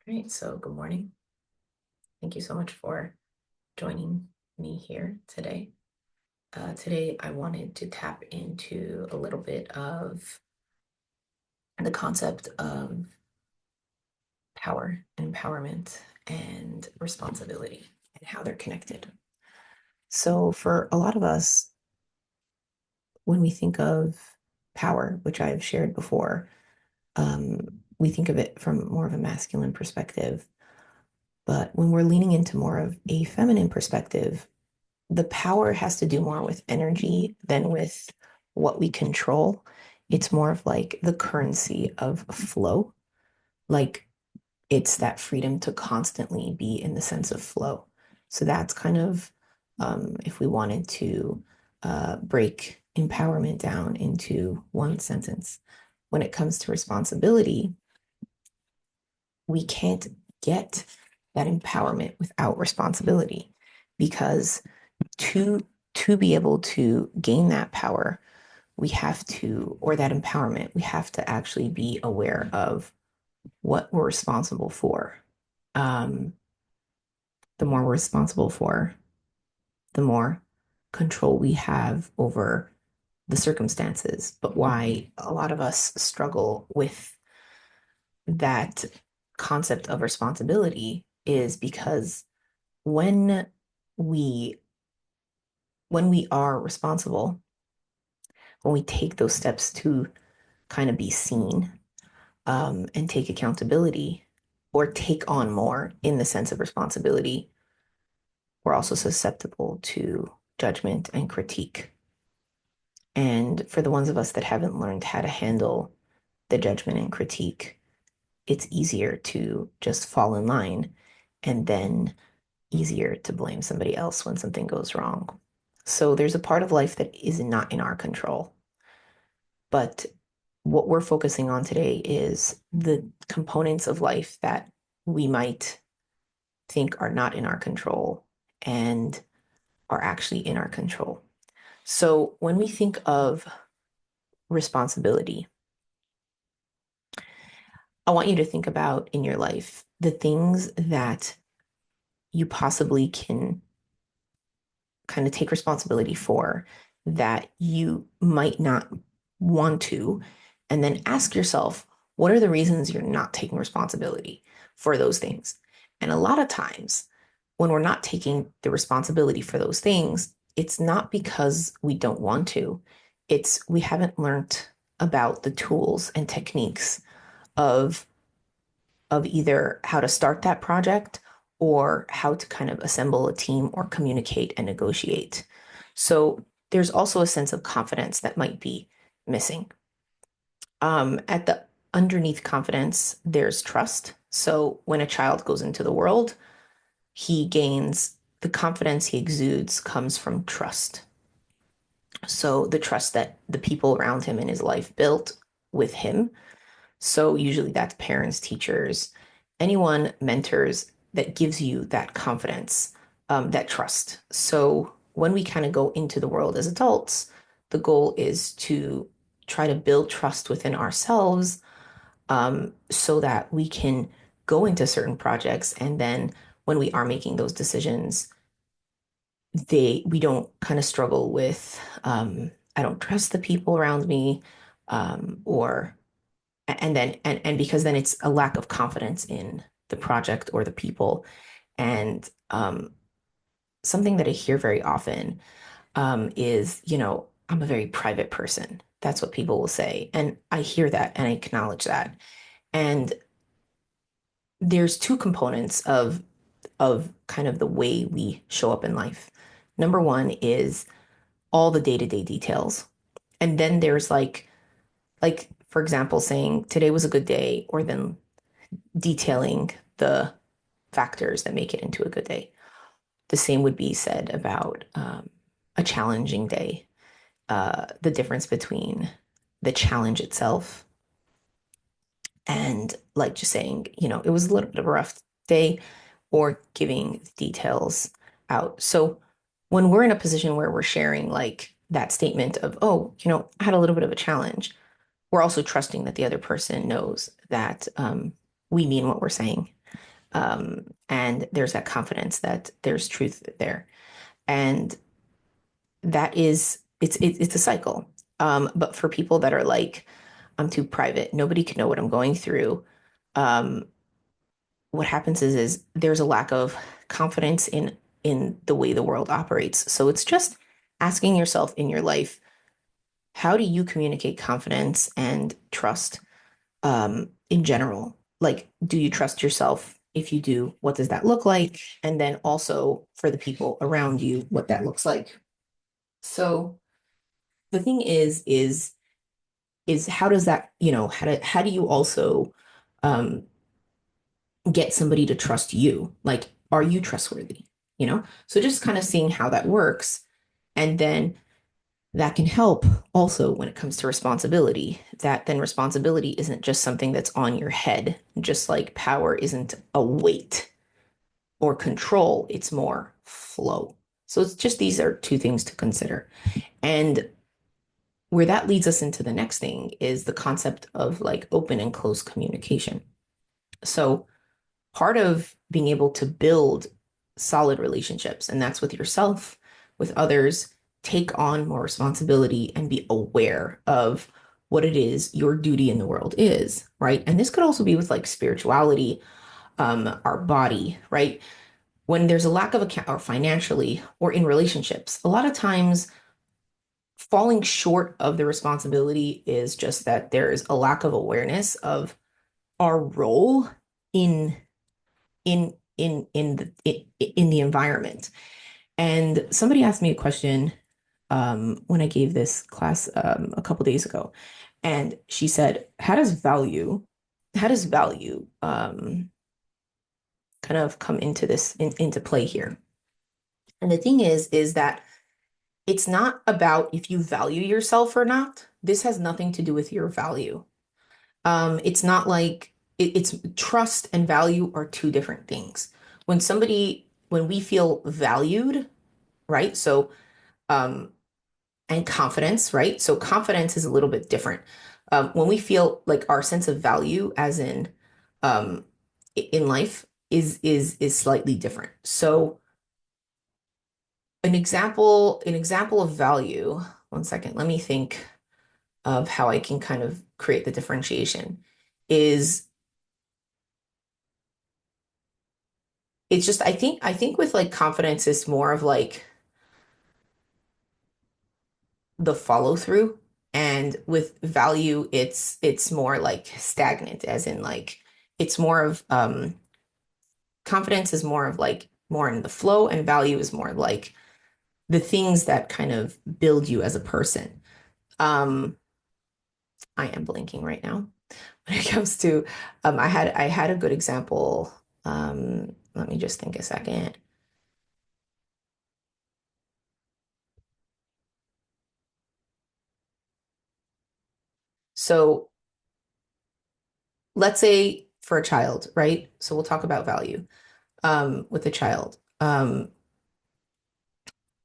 All right, so good morning. Thank you so much for joining me here today. Today, I wanted to tap into a little bit of the concept of power, empowerment, and responsibility and how they're connected. So, for a lot of us, when we think of power, which I've shared before, we think of it from more of a masculine perspective. But when we're leaning into more of a feminine perspective, the power has to do more with energy than with what we control. It's more of like the currency of flow. Like it's that freedom to constantly be in the sense of flow. So that's kind of if we wanted to break empowerment down into one sentence. When it comes to responsibility, we can't get that empowerment without responsibility because to to be able to gain that power, we have to, or that empowerment, we have to actually be aware of what we're responsible for. Um, the more we're responsible for, the more control we have over the circumstances. But why a lot of us struggle with that concept of responsibility is because when we when we are responsible, when we take those steps to kind of be seen and take accountability or take on more in the sense of responsibility, we're also susceptible to judgment and critique. And for the ones of us that haven't learned how to handle the judgment and critique, it's easier to just fall in line and then easier to blame somebody else when something goes wrong. So there's a part of life that is not in our control. But what we're focusing on today is the components of life that we might think are not in our control and are actually in our control. So when we think of responsibility, I want you to think about in your life the things that you possibly can kind of take responsibility for that you might not want to, and then ask yourself, what are the reasons you're not taking responsibility for those things? And a lot of times, when we're not taking the responsibility for those things, it's not because we don't want to, it's we haven't learned about the tools and techniques of either how to start that project or how to kind of assemble a team or communicate and negotiate. So there's also a sense of confidence that might be missing. At the underneath confidence, there's trust. So when a child goes into the world, he gains the confidence he exudes comes from trust. So the trust that the people around him in his life built with him. So usually that's parents, teachers, anyone, mentors that gives you that confidence, that trust. So when we kind of go into the world as adults, the goal is to try to build trust within ourselves, so that we can go into certain projects. And then when we are making those decisions, we don't kind of struggle with, I don't trust the people around me, or and then and because then it's a lack of confidence in the project or the people. And something that I hear very often is, I'm a very private person. That's what people will say. And I hear that and I acknowledge that. And there's two components of kind of the way we show up in life. Number one is all the day-to-day details. And then there's like for example, saying today was a good day, or then detailing the factors that make it into a good day. The same would be said about a challenging day. The difference between the challenge itself and like just saying, it was a little bit of a rough day, or giving details out. So when we're in a position where we're sharing like that statement of, oh, I had a little bit of a challenge, we're also trusting that the other person knows that we mean what we're saying. And there's that confidence that there's truth there. And that is, it's a cycle. But for people that are like, I'm too private, nobody can know what I'm going through. Um, what happens is there's a lack of confidence in the way the world operates. So it's just asking yourself in your life, how do you communicate confidence and trust in general? Like, do you trust yourself? If you do, what does that look like? And then also for the people around you, what that looks like. So the thing is how does that, how do you also um get somebody to trust you? Like, are you trustworthy? So just kind of seeing how that works. And then that can help also when it comes to responsibility, that then responsibility isn't just something that's on your head, just like power isn't a weight or control, it's more flow. So it's just these are two things to consider. And where that leads us into the next thing is the concept of like open and closed communication. So part of being able to build solid relationships, and that's with yourself, with others, take on more responsibility and be aware of what it is your duty in the world is, right? And this could also be with like spirituality, our body, right? When there's a lack of account or financially or in relationships, a lot of times falling short of the responsibility is just that there's a lack of awareness of our role in in the environment. And somebody asked me a question when I gave this class a couple days ago, and she said, how does value kind of come into into play here?" And the thing is that it's not about if you value yourself or not. This has nothing to do with your value. It's not like it's trust and value are two different things. When we feel valued, right? So, um, and confidence, right? So confidence is a little bit different. When we feel like our sense of value, as um, in life, is slightly different. So, an example of value. One second, let me think of how I can kind of create the differentiation. Is it's just I think with like confidence it's more of like the follow through, and with value it's more like stagnant, as in like it's more of confidence is more of like more in the flow, and value is more like the things that kind of build you as a person. um I am blinking right now when it comes to I had a good example. Let me just think a second. So let's say for a child, right? So we'll talk about value with a child.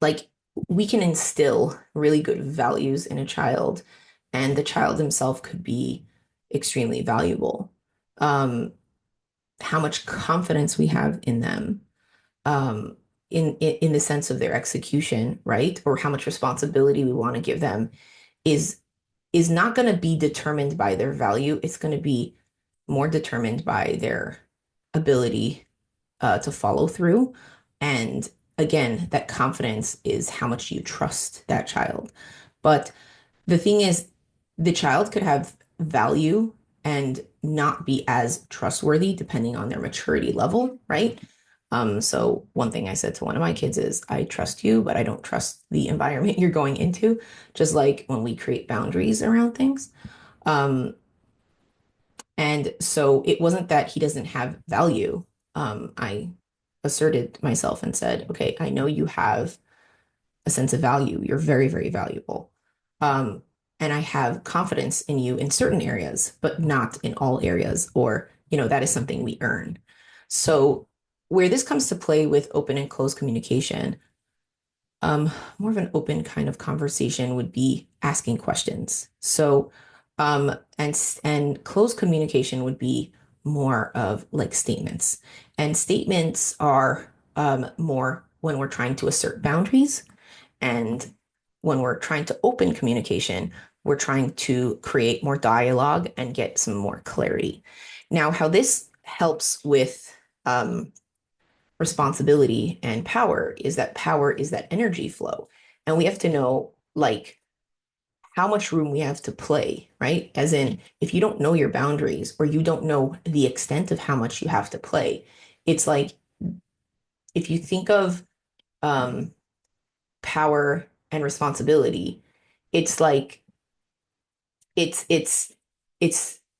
Like we can instill really good values in a child, and the child himself could be extremely valuable. Um, how much confidence we have in them, in the sense of their execution, right? Or how much responsibility we want to give them is is not going to be determined by their value. It's going to be more determined by their ability to follow through. And again, that confidence is how much you trust that child. But the thing is, the child could have value and not be as trustworthy depending on their maturity level, right? So one thing I said to one of my kids is, I trust you, but I don't trust the environment you're going into, just like when we create boundaries around things. Um, and so it wasn't that he doesn't have value. I asserted myself and said, okay, I know you have a sense of value. You're very, very valuable. Um, and I have confidence in you in certain areas, but not in all areas, or, that is something we earn. So where this comes to play with open and closed communication, more of an open kind of conversation would be asking questions. So, and closed communication would be more of like statements. And statements are more when we're trying to assert boundaries, and when we're trying to open communication, we're trying to create more dialogue and get some more clarity. Now, how this helps with responsibility and power is that energy flow. And we have to know like how much room we have to play, right? As in, if you don't know your boundaries or you don't know the extent of how much you have to play, it's like if you think of um, power and responsibility, it's like it's it's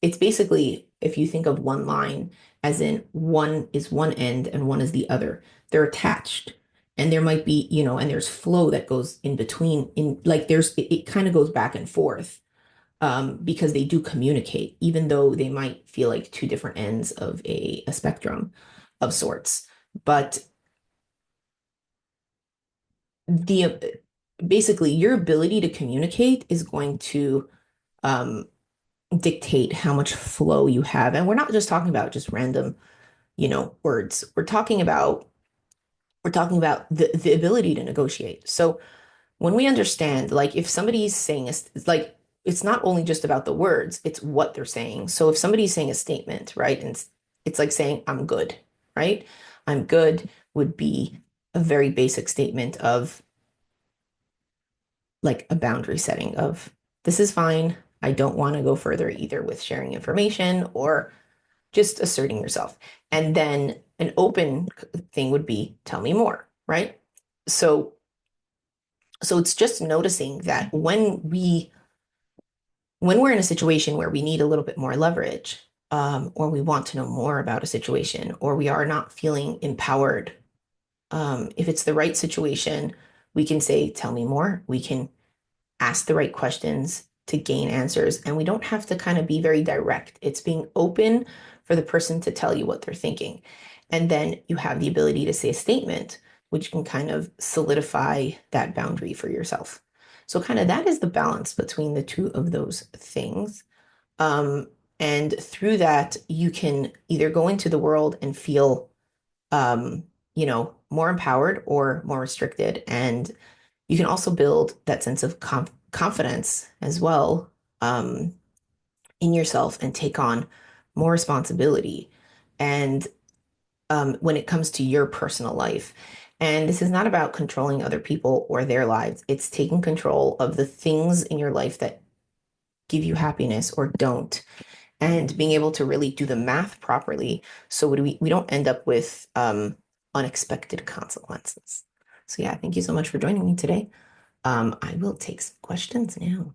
it's basically if you think of one line as in one is one end and one is the other, they're attached. And there might be, and there's flow that goes in between in like it kind of goes back and forth because they do communicate, even though they might feel like two different ends of a spectrum of sorts. But the basically your ability to communicate is going to um, dictate how much flow you have. And we're not just talking about just random, words. We're talking about the ability to negotiate. So when we understand, like if somebody's saying it's like it's not only just about the words, it's what they're saying. So if somebody's saying a statement, right, and it's like saying I'm good, right? I'm good would be a very basic statement of like a boundary setting of this is fine. I don't want to go further either with sharing information or just asserting yourself. And then an open thing would be tell me more, right? So it's just noticing that when we're in a situation where we need a little bit more leverage, or we want to know more about a situation, or we are not feeling empowered, if it's the right situation, we can say, tell me more. We can ask the right questions to gain answers. And we don't have to kind of be very direct. It's being open for the person to tell you what they're thinking. And then you have the ability to say a statement, which can kind of solidify that boundary for yourself. So, kind of that is the balance between the two of those things. Um, and through that, you can either go into the world and feel, more empowered or more restricted. And you can also build that sense of confidence as well in yourself and take on more responsibility. And when it comes to your personal life. And this is not about controlling other people or their lives. It's taking control of the things in your life that give you happiness or don't, and being able to really do the math properly so we don't end up with unexpected consequences. So yeah, thank you so much for joining me today. I will take some questions now.